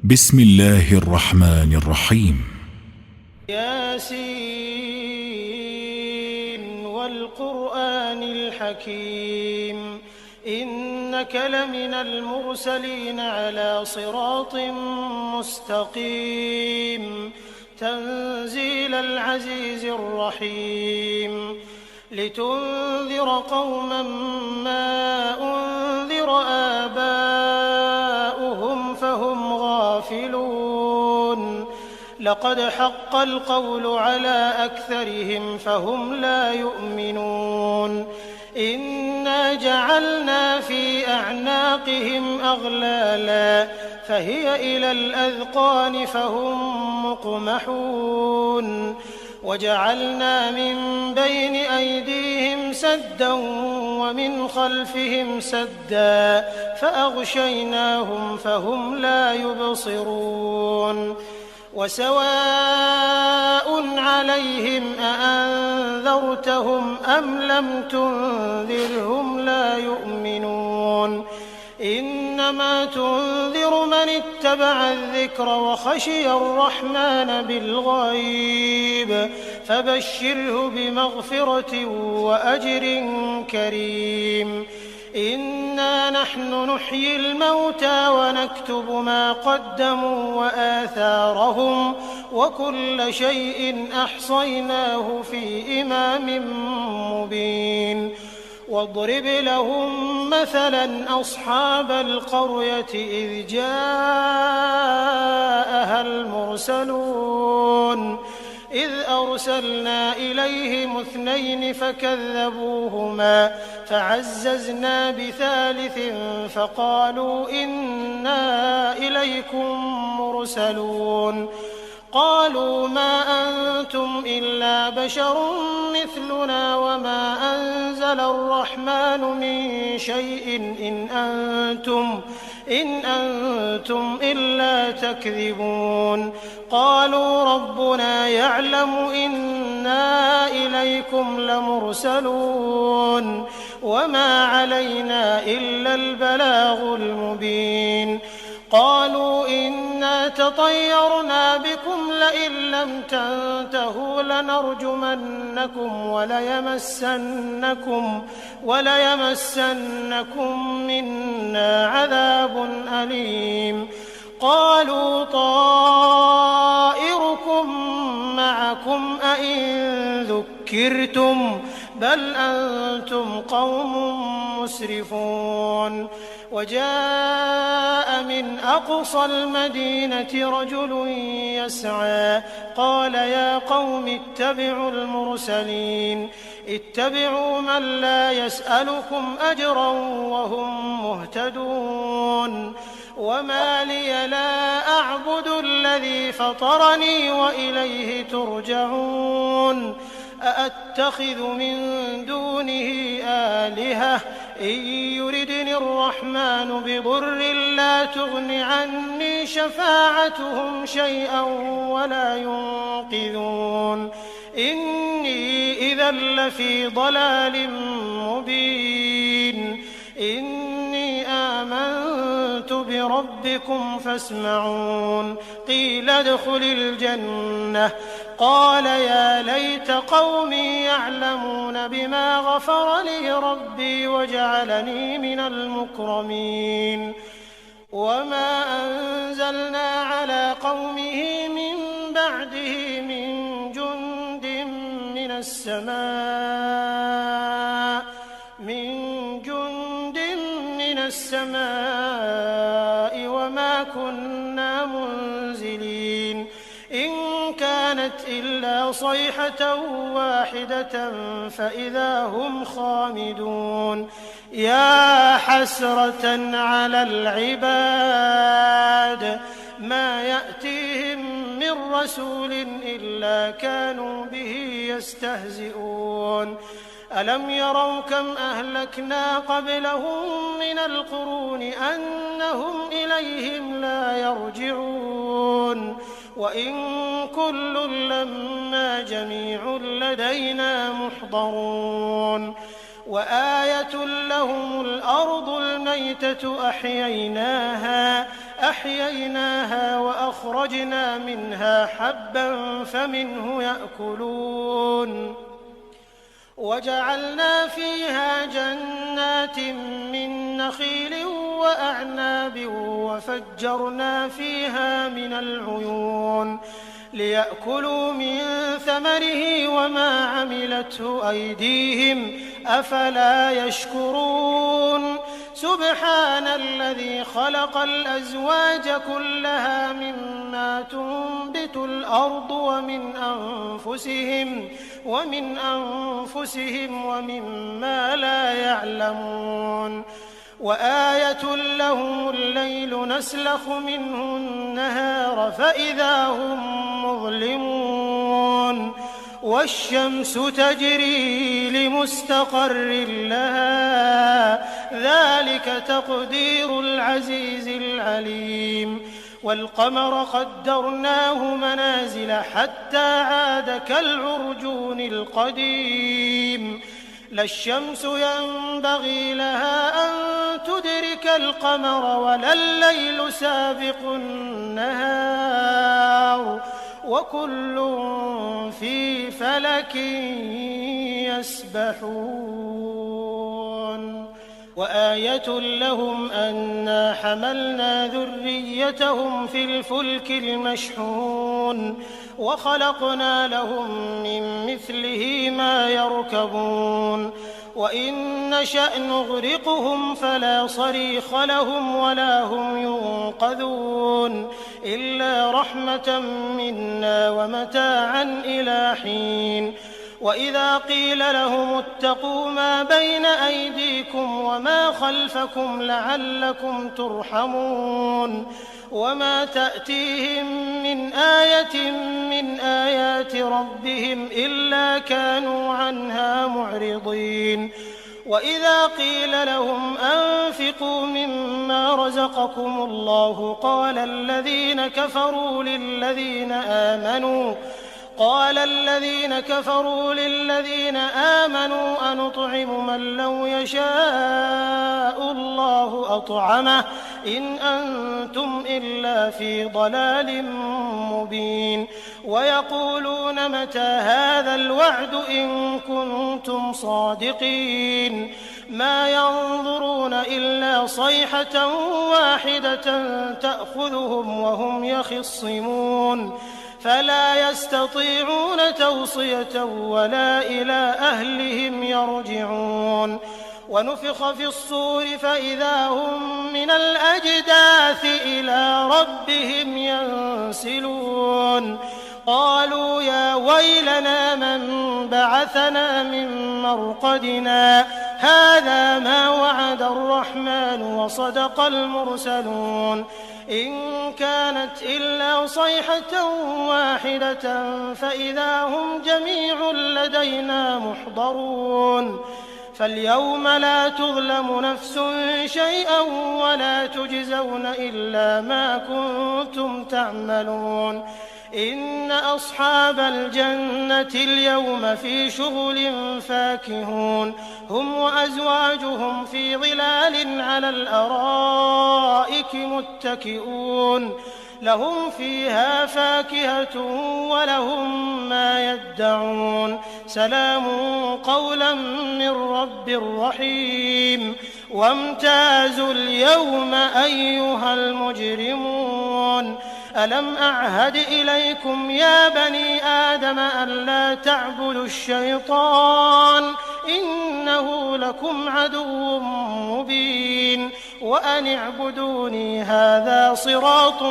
بسم الله الرحمن الرحيم. ياسين والقرآن الحكيم إنك لمن المرسلين على صراط مستقيم تنزيل العزيز الرحيم لتنذر قوما ما أنذر آباؤهم فهم غافلون لقد حق القول على أكثرهم فهم لا يؤمنون إنا جعلنا في أعناقهم أغلالا فهي إلى الأذقان فهم مقمحون وجعلنا من بين أيديهم سدا ومن خلفهم سدا فأغشيناهم فهم لا يبصرون وسواء عليهم أأنذرتهم أم لم تنذرهم لا يؤمنون إنما تنذر من اتبع الذكر وخشي الرحمن بالغيب فبشره بمغفرة وأجر كريم إنا نحن نحيي الموتى ونكتب ما قدموا وآثارهم وكل شيء أحصيناه في إمام مبين واضرب لهم مثلا أصحاب القرية إذ جاءها المرسلون إذ أرسلنا إليهم 2 فكذبوهما فعززنا بثالث فقالوا إنا إليكم مرسلون قالوا ما أنتم إلا بشر مثلنا وما أنزل الرحمن من شيء إن أنتم إلا تكذبون قالوا ربنا يعلم إنا إليكم لمرسلون وما علينا إلا البلاغ المبين قالوا إنا تطيرنا بكم لئن لم تنتهوا لنرجمنكم وليمسنكم منا عذاب أليم قالوا طائركم معكم أئن ذكرتم بل أنتم قوم مسرفون وجاء من أقصى المدينة رجل يسعى قال يا قوم اتبعوا المرسلين اتبعوا من لا يسألكم أجرا وهم مهتدون وما لي لا أعبد الذي فطرني وإليه ترجعون أأتخذ من دونه آلهة إن يردني الرحمن بضر لا تغن عني شفاعتهم شيئا ولا ينقذون إني إذا لفي ضلال مبين إني آمنت بربكم فاسمعون قيل ادخل الجنة قال يا ليت قومي يعلمون بما غفر لي ربي وجعلني من المكرمين وما أنزلنا على قومه من بعده من جند من السماء وما كنا منزلين إن كانت إلا صيحة واحدة فإذا هم خامدون يا حسرة على العباد ما يأتيهم من رسول إلا كانوا به يستهزئون ألم يروا كم أهلكنا قبلهم من القرون أنهم إليهم لا يرجعون وإن كل لما جميع لدينا محضرون وآية لهم الأرض الميتة أحييناها فأخرجنا منها حبا فمنه يأكلون وجعلنا فيها جنات من نخيل وأعناب وفجرنا فيها من العيون ليأكلوا من ثمره وما عملته أيديهم أفلا يشكرون سبحان الذي خلق الأزواج كلها مما تنبت الأرض ومن أنفسهم ومما لا يعلمون وآية لهم الليل نسلخ منه النهار فإذا هم مظلمون والشمس تجري لمستقر لها ذلك تقدير العزيز العليم والقمر قدرناه منازل حتى عاد كالعرجون القديم لا الشمس ينبغي لها أن تدرك القمر ولا الليل سابق النهار وكل في فلك يسبحون وآية لهم أنا حملنا ذريتهم في الفلك المشحون وخلقنا لهم من مثله ما يركبون وإن نشأ نغرقهم فلا صريخ لهم ولا هم ينقذون إلا رحمة منا ومتاعا إلى حين وإذا قيل لهم اتقوا ما بين أيديكم وما خلفكم لعلكم ترحمون وما تأتيهم من آية من آيات ربهم إلا كانوا عنها معرضين وإذا قيل لهم أنفقوا مما رزقكم الله قال الذين كفروا للذين آمنوا أنطعم من لو يشاء الله أطعمه إن أنتم إلا في ضلال مبين ويقولون متى هذا الوعد إن كنتم صادقين ما ينظرون إلا صيحة واحدة تأخذهم وهم يخصمون فلا يستطيعون توصية ولا إلى أهلهم يرجعون ونفخ في الصور فإذا هم من الأجداث إلى ربهم ينسلون قالوا يا ويلنا من بعثنا من مرقدنا هذا ما وعد الرحمن وصدق المرسلون إن كانت إلا صيحة واحدة فإذا هم جميع لدينا محضرون فاليوم لا تظلم نفس شيئا ولا تجزون إلا ما كنتم تعملون إن أصحاب الجنة اليوم في شغل فاكهون هم وأزواجهم في ظلال على الأرائك متكئون لهم فيها فاكهة ولهم ما يدعون سلام قولا من رب رحيم وامتازوا اليوم أيها المجرمون ألم أعهد إليكم يا بني آدم ألا تعبدوا الشيطان إنه لكم عدو مبين وأن اعبدوني هذا صراط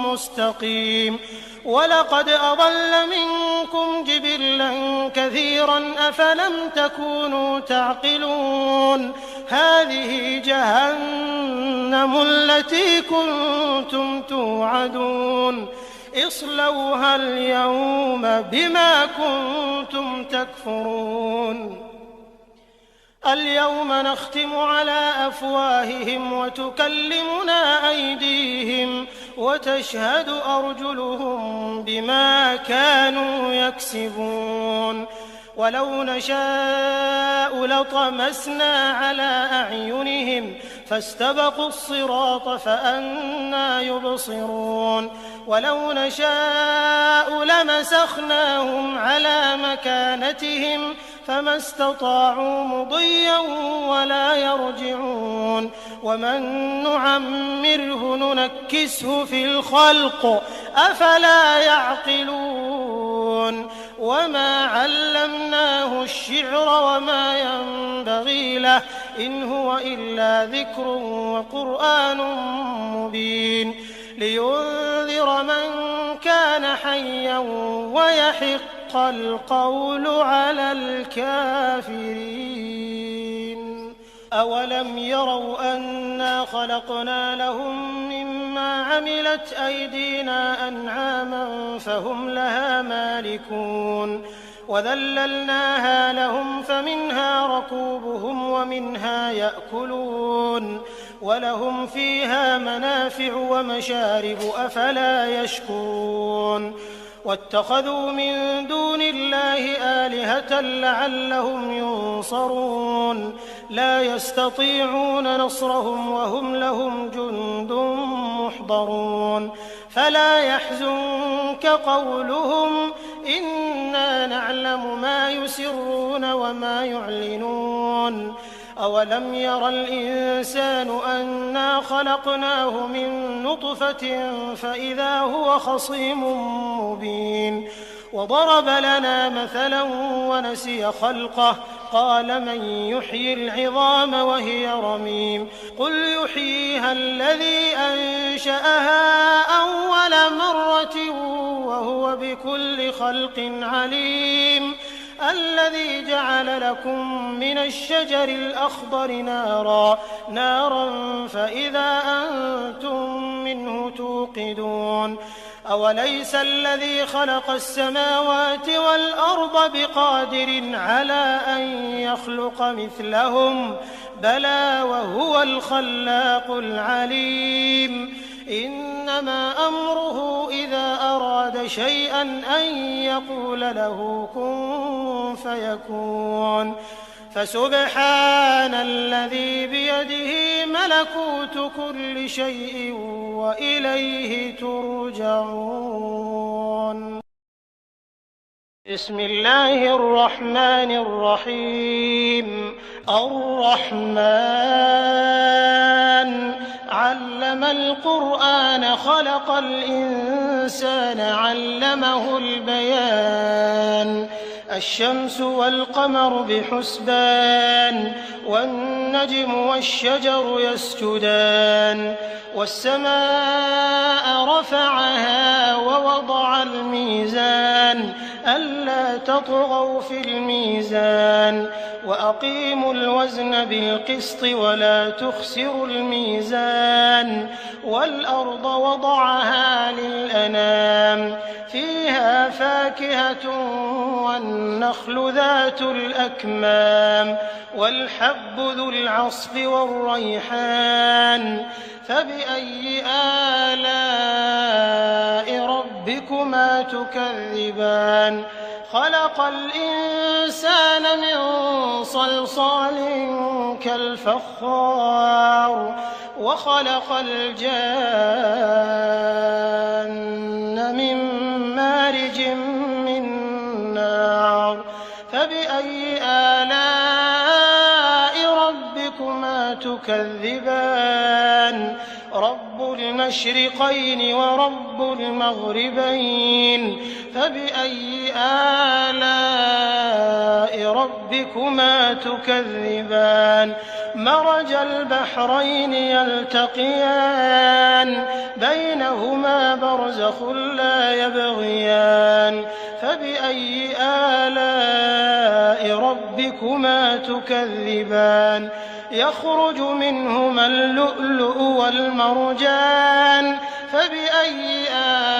مستقيم ولقد أضل منكم جبلا كثيرا أفلم تكونوا تعقلون هذه جهنم التي كنتم توعدون اصلوها اليوم بما كنتم تكفرون اليوم نختم على أفواههم وتكلمنا أيديهم وتشهد أرجلهم بما كانوا يكسبون ولو نشاء لطمسنا على أعينهم فاستبقوا الصراط فأنى يبصرون ولو نشاء لمسخناهم على مكانتهم فما استطاعوا مضيا ولا يرجعون ومن نعمره ننكسه في الخلق أفلا يعقلون وما علمناه الشعر وما ينبغي له إن هو إلا ذكر وقرآن مبين لينذر من كان حيا ويحق القول على الكافرين أولم يروا أنا خلقنا لهم مما عملت أيدينا أنعاما فهم لها مالكون وذللناها لهم فمنها ركوبهم ومنها يأكلون ولهم فيها منافع ومشارب أفلا يشكرون واتخذوا من دون الله آلهة لعلهم ينصرون لا يستطيعون نصرهم وهم لهم جند محضرون فلا يحزنك قولهم إنا نعلم ما يسرون وما يعلنون أولم ير الإنسان أنا خلقناه من نطفة فإذا هو خصيم مبين وضرب لنا مثلا ونسي خلقه قال من يحيي العظام وهي رميم قل يحييها الذي أنشأها أول مرة وهو بكل خلق عليم الذي جعل لكم من الشجر الأخضر نارا فإذا أنتم منه توقدون أوليس الذي خلق السماوات والأرض بقادر على أن يخلق مثلهم بلى وهو الخلاق العليم إنما أمره إذا أراد شيئا أن يقول له كن فيكون فسبحان الذي بيده ملكوت كل شيء وإليه ترجعون بسم الله الرحمن الرحيم الرحمن علم القرآن خلق الإنسان علمه البيان الشمس والقمر بحسبان والنجم والشجر يسجدان والسماء رفعها ووضع الميزان ألا تطغوا في الميزان وأقيموا الوزن بالقسط ولا تخسروا الميزان والأرض وضعها للأنام فيها فاكهة والنخل ذات الأكمام والحب ذو العصف والريحان فبأي آلاء ربكما تكذبان خلق الإنسان من صلصال كالفخار وخلق الجان من مارج من نار فبأي آلاء ربكما تكذبان رب المشرقين ورب المغربين فبأي آلاء ربكما تكذبان مرج البحرين يلتقيان بينهما برزخ لا يبغيان فبأي آلاء ربكما تكذبان يخرج منهما اللؤلؤ والمرجان فبأي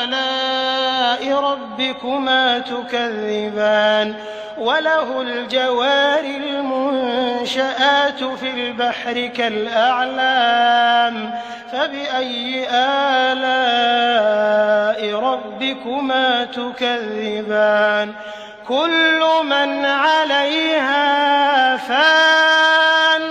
آلاء ربكما تكذبان وله الجوار المنشآت في البحر كالأعلام فبأي آلاء ربكما تكذبان كل من عليها فان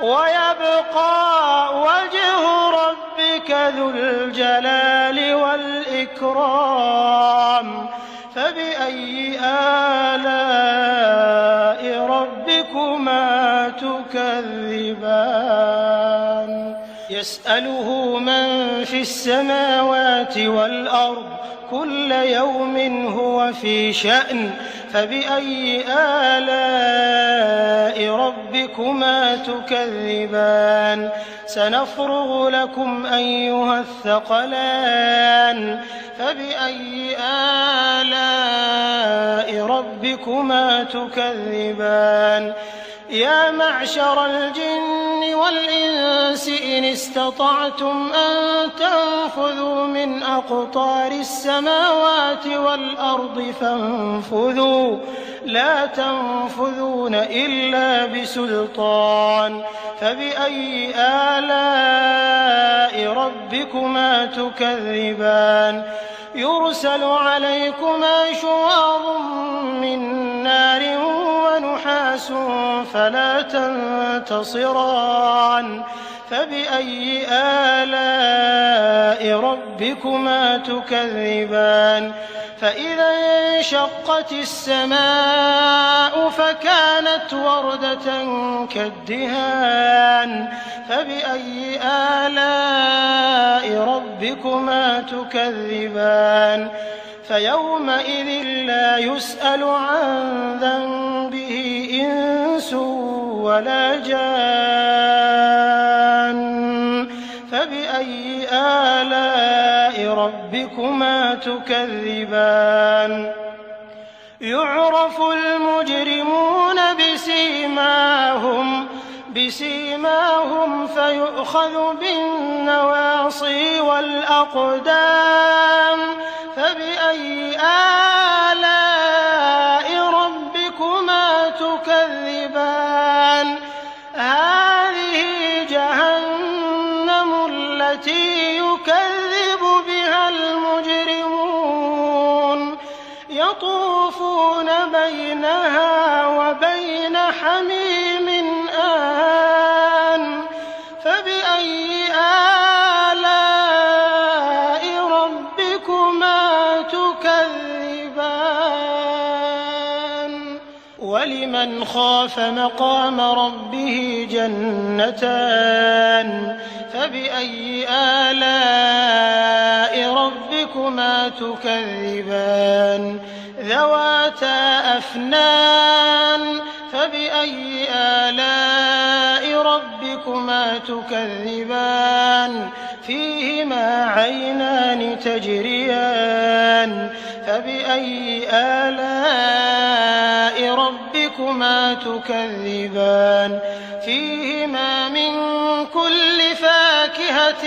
ويبقى وجه ربك ذو الجلال والإكرام والإكرام فبأي آلاء ربكما تكذبان يسأله من في السماوات والأرض كل يوم هو في شأن فبأي آلاء ربكما تكذبان سنفرغ لكم أيها الثقلان فبأي آلاء ربكما تكذبان يا معشر الجن والإنس إن استطعتم أن تنفذوا من أقطار السماوات والأرض فانفذوا لا تنفذون إلا بسلطان فبأي آلاء ربكما تكذبان يرسل عليكما شواظ من نار ونحاس فلا تنتصران فبأي آلاء ربكما تكذبان فإذا انشقت السماء فكانت وردة كالدهان فبأي آلاء ربكما تكذبان فيومئذ لا يسأل عن ذنبه إنس ولا جان فبأي آلاء ربكما تكذبان يعرف المجرمون بسيماهم فيؤخذ بالنواصي والأقدام فبأي آلاء ربكما تكذبان هذه جهنم التي يكذب بها المجرمون يطوفون بينها وبين حميم آن فبأي آلاء ربكما تكذبان ولمن خاف مقام ربه جنتان فبأي آلاء ربكما تكذبان ذواتا أفنان فبأي آلاء ربكما تكذبان فيهما عينان تجريان فبأي آلاء ربكما تكذبان فيهما من كل فاكهة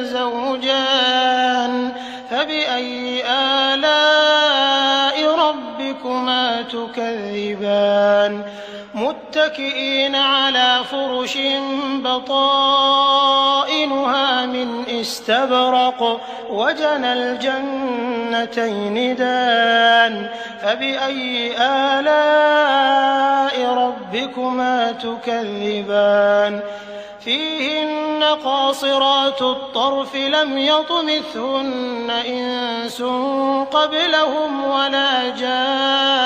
زوجان فبأي آلاء ربكما تكذبان متكئين على فرش بطائنها من استبرق وجنى الجنتين دان فبأي آلاء ربكما تكذبان فيهن قاصرات الطرف لم يطمثهن إنس قبلهم ولا جان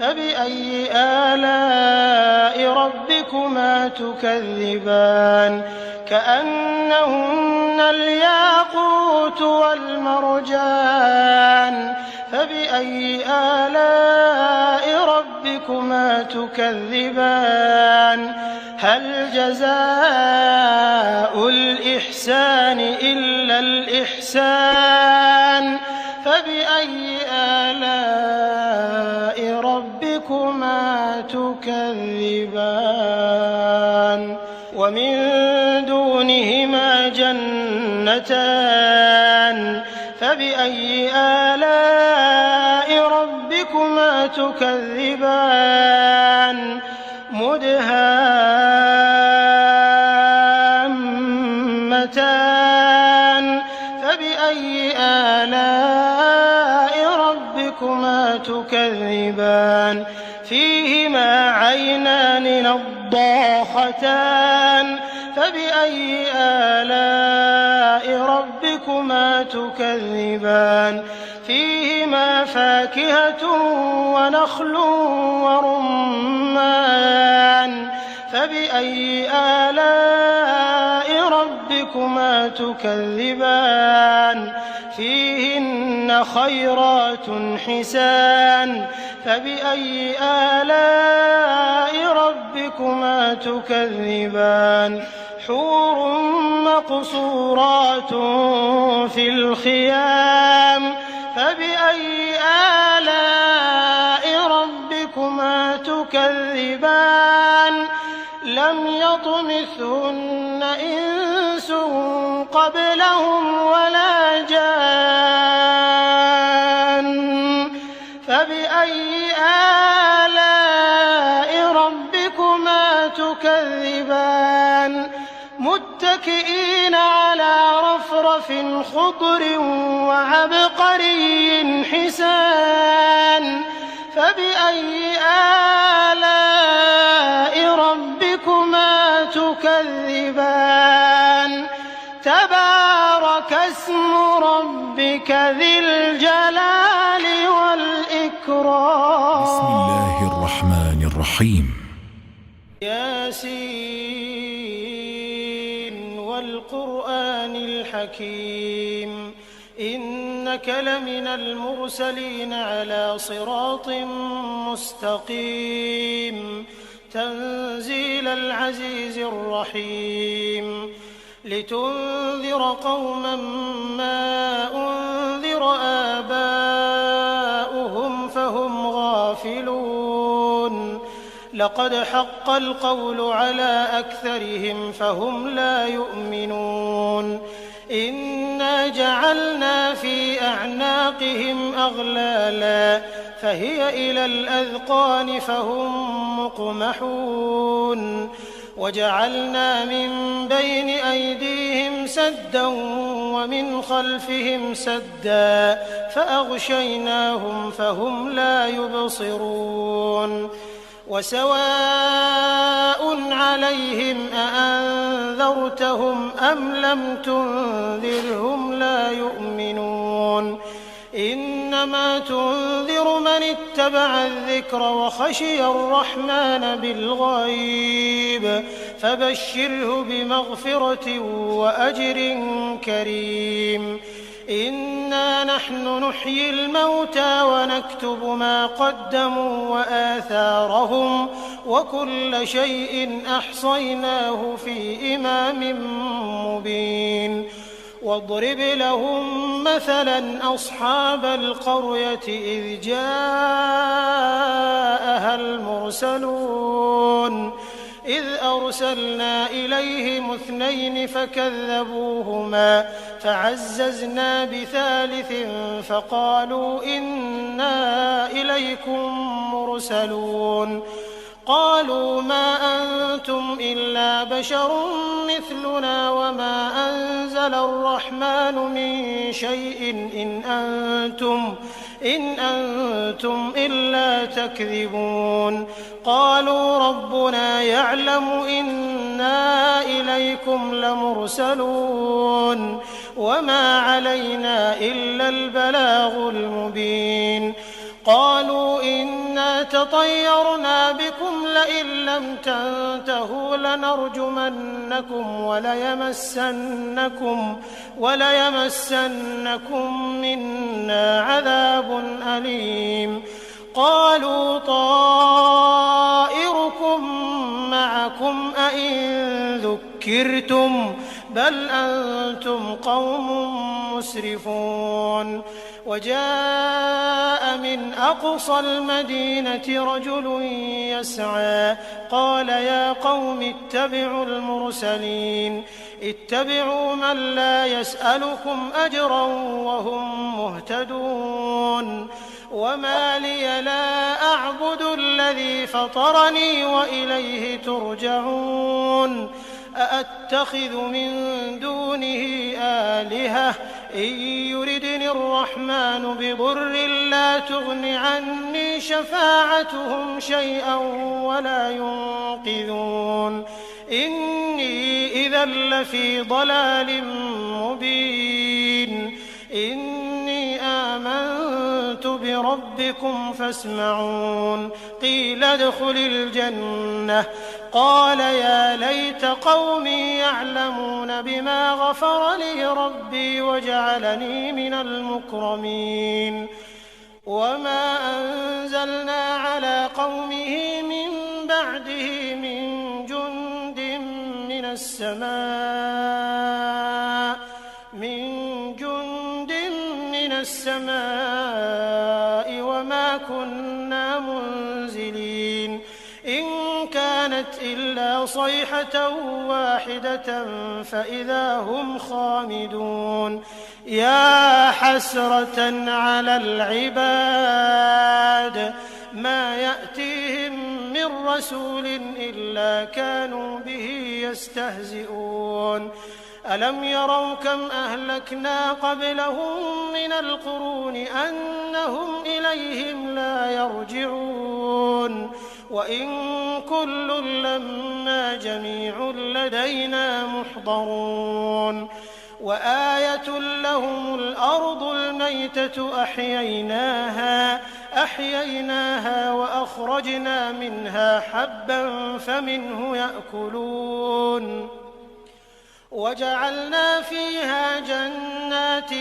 فبأي آلاء ربكما تكذبان كأنهن الياقوت والمرجان فبأي آلاء ربكما تكذبان هل جزاء الإحسان إلا الإحسان فبأي آلاء ربكما تكذبان ومن دونهما جنتان فبأي آلاء ربكما تكذبان مدهامتان فبأي آلاء ربكما تكذبان فيهما عينان نضاختان فبأي آلاء ربكما ربكما تكذبان فيهما فاكهة ونخل ورمان فبأي آلاء ربكما تكذبان فيهن خيرات حسان فبأي آلاء ربكما تكذبان حور مقصورات في الخيام فبأي آلاء ربكما تكذبان لم يطمثهن إنس قبلهم ولا جان فبأي آلاء ربكما تكذبان متكئين على رفرف خضر وعبقري حسان فبأي آلاء ربكما تكذبان تبارك اسم ربك ذي الجلال والإكرام. بسم الله الرحمن الرحيم. ياسين والقرآن الحكيم إنك لمن المرسلين على صراط مستقيم تنزيل العزيز الرحيم لتنذر قوما ما أنذر آباؤهم فهم غافلون لقد حق القول على أكثرهم فهم لا يؤمنون إنا جعلنا في أعناقهم أغلالا فهي إلى الأذقان فهم مقمحون وجعلنا من بين أيديهم سدا ومن خلفهم سدا فأغشيناهم فهم لا يبصرون وسواء عليهم أأنذرتهم أم لم تنذرهم لا يؤمنون إنما تنذر من اتبع الذكر وخشي الرحمن بالغيب فبشره بمغفرة وأجر كريم إنا نحن نحيي الموتى ونكتب ما قدموا وآثارهم وكل شيء أحصيناه في إمام مبين واضرب لهم مثلا أصحاب القرية إذ جاءها المرسلون إذ أرسلنا إليهم 2 فكذبوهما فعززنا بثالث فقالوا إنا إليكم مرسلون قالوا ما أنتم إلا بشر مثلنا وما أنزل الرحمن من شيء إن أنتم إلا تكذبون قالوا ربنا يعلم إنا إليكم لمرسلون وما علينا إلا البلاغ المبين قالوا إنا تطيرنا بكم لئن لم تنتهوا لنرجمنكم وليمسنكم منا عذاب أليم قالوا طائركم معكم أئن ذكرتم بل أنتم قوم مسرفون وجاء من أقصى المدينة رجل يسعى قال يا قوم اتبعوا المرسلين اتبعوا من لا يسألكم أجرا وهم مهتدون وما لي لا أعبد الذي فطرني وإليه ترجعون أأتخذ من دونه آلهة إن يردني الرحمن بضر لا تغن عني شفاعتهم شيئا ولا ينقذون إني إذا لفي ضلال مبين ربكم فاسمعون قيل ادخل الجنة قال يا ليت قومي يعلمون بما غفر لي ربي وجعلني من المكرمين وما أنزلنا على قومه من بعده من جند من السماء وما كنا منزلين إن كانت إلا صيحة واحدة فإذا هم خامدون يا حسرة على العباد ما يأتيهم من رسول إلا كانوا به يستهزئون ألم يروا كم أهلكنا قبلهم من القرون أنهم إليهم لا يرجعون وإن كل لما جميع لدينا محضرون وآية لهم الأرض الميتة أحييناها وأخرجنا منها حبا فمنه يأكلون وجعلنا فيها جنات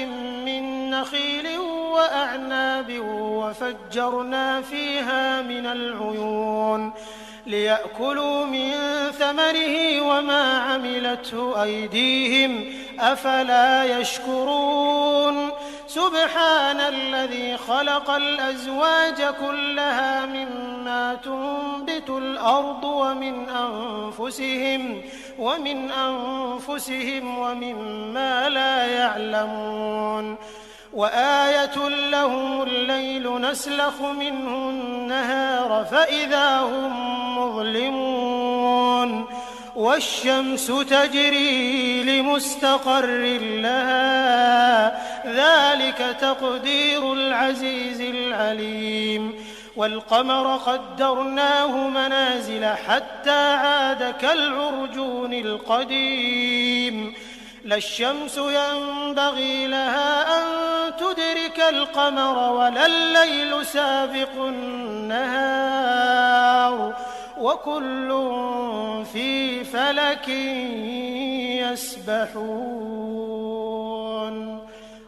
من نخيل وأعناب وفجرنا فيها من العيون ليأكلوا من ثمره وما عملته أيديهم أفلا يشكرون سبحان الذي خلق الأزواج كلها مما تنبت الأرض ومن أنفسهم ومما لا يعلمون وآية لهم الليل نسلخ منه النهار فإذا هم مظلمون والشمس تجري لمستقر لها ذلك تقدير العزيز العليم والقمر قدرناه منازل حتى عاد كالعرجون القديم لا الشمس ينبغي لها أن تدرك القمر ولا الليل سابق النهار وكل في فلك يسبحون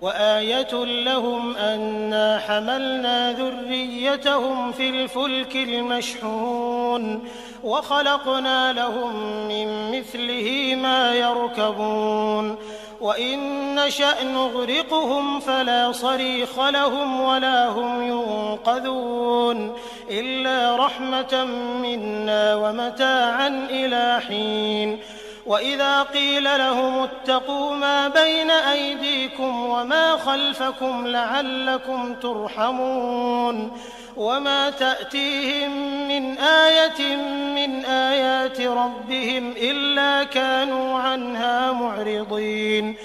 وآية لهم أنا حملنا ذريتهم في الفلك المشحون وخلقنا لهم من مثله ما يركبون وإن نشأ نغرقهم فلا صريخ لهم ولا هم ينقذون إلا رحمة منا ومتاعا إلى حين وإذا قيل لهم اتقوا ما بين أيديكم وما خلفكم لعلكم ترحمون وما تأتيهم من آية من آيات ربهم إلا كانوا عنها معرضين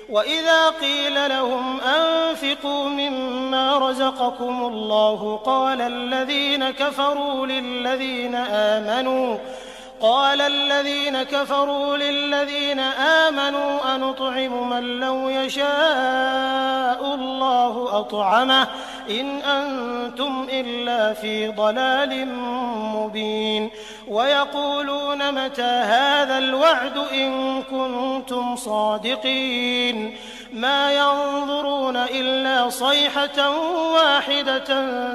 وإذا قيل لهم أنفقوا مما رزقكم الله قال الذين كفروا للذين آمنوا أنطعم من لو يشاء الله أطعمه إن أنتم إلا في ضلال مبين ويقولون متى هذا الوعد إن كنتم صادقين ما ينظرون إلا صيحة واحدة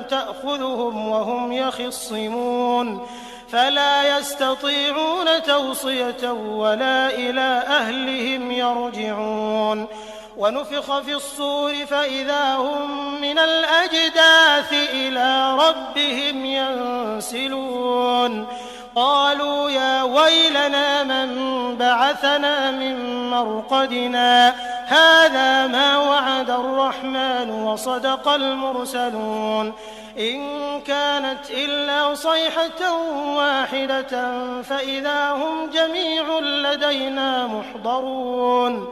تأخذهم وهم يخصمون فلا يستطيعون توصية ولا إلى أهلهم يرجعون ونفخ في الصور فإذا هم من الأجداث إلى ربهم ينسلون قالوا يا ويلنا من بعثنا من مرقدنا هذا ما وعد الرحمن وصدق المرسلون إن كانت إلا صيحة واحدة فإذا هم جميع لدينا محضرون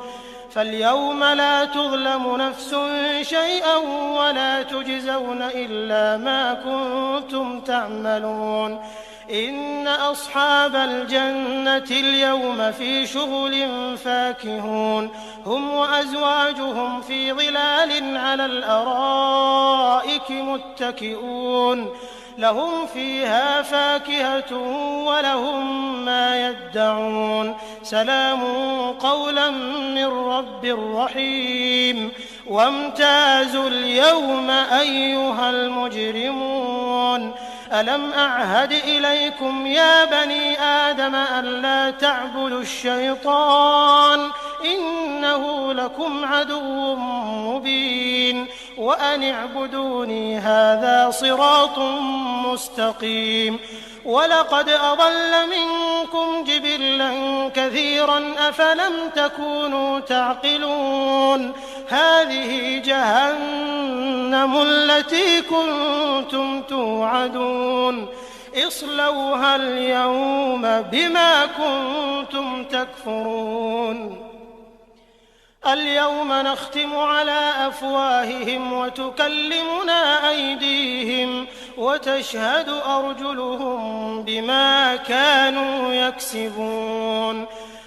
فاليوم لا تظلم نفس شيئا ولا تجزون إلا ما كنتم تعملون إن أصحاب الجنة اليوم في شغل فاكهون هم وأزواجهم في ظلال على الأرائك متكئون لهم فيها فاكهة ولهم ما يدعون سلام قولا من رب رحيم وامتازوا اليوم أيها المجرمون ألم أعهد إليكم يا بني آدم ألا تعبدوا الشيطان إنه لكم عدو مبين وأن اعبدوني هذا صراط مستقيم ولقد أضل منكم جبلا كثيرا أفلم تكونوا تعقلون هذه جهنم التي كنتم توعدون اصلوها اليوم بما كنتم تكفرون اليوم نختم على أفواههم وتكلمنا أيديهم وتشهد أرجلهم بما كانوا يكسبون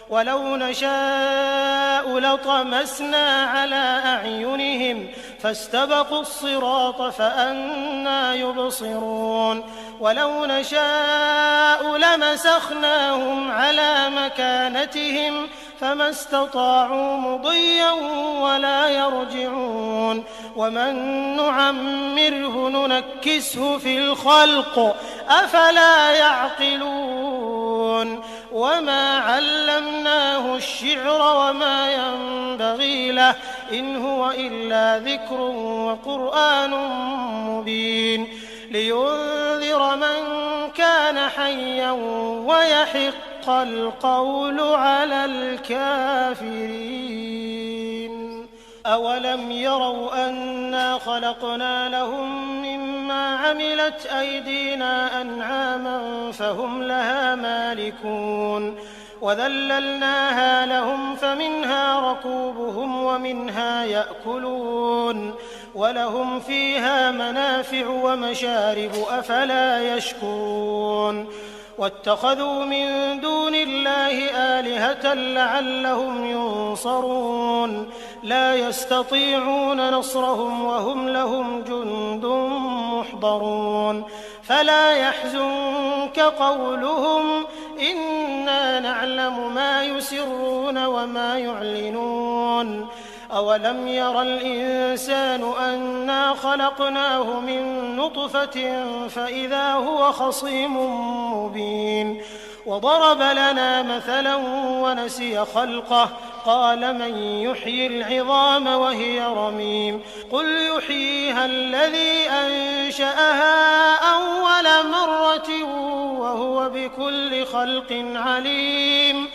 ولو نشاء لطمسنا على أعينهم فاستبقوا الصراط فأنى يبصرون ولو نشاء لمسخناهم على مكانتهم فما استطاعوا مضيا ولا يرجعون ومن نعمره ننكسه في الخلق أفلا يعقلون وما علمناه الشعر وما ينبغي له إن هو إلا ذكر وقرآن مبين لينذر من كان حيا ويحق القول على الكافرين أولم يروا أنا خلقنا لهم مما عملت أيدينا أنعاما فهم لها مالكون وذللناها لهم فمنها ركوبهم ومنها يأكلون ولهم فيها منافع ومشارب أفلا يشكرون واتخذوا من دون الله آلهة لعلهم ينصرون لا يستطيعون نصرهم وهم لهم جند محضرون فلا يحزنك قولهم إنا نعلم ما يسرون وما يعلنون أولم ير الإنسان أنا خلقناه من نطفة فإذا هو خصيم مبين وضرب لنا مثلا ونسي خلقه قال من يحيي العظام وهي رميم قل يحييها الذي أنشأها أول مرة وهو بكل خلق عليم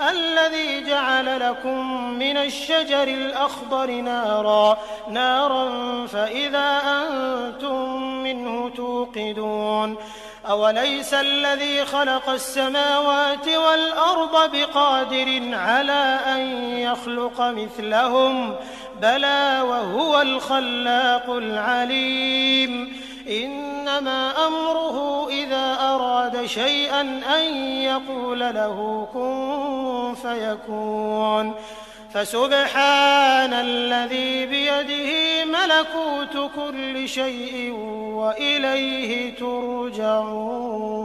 الذي جعل لكم من الشجر الأخضر نارا فإذا أنتم منه توقدون أوليس الذي خلق السماوات والأرض بقادر على أن يخلق مثلهم بلى وهو الخلاق العليم إنما أمره إذا أراد شيئا أن يقول له كن فيكون فسبحان الذي بيده ملكوت كل شيء وإليه ترجعون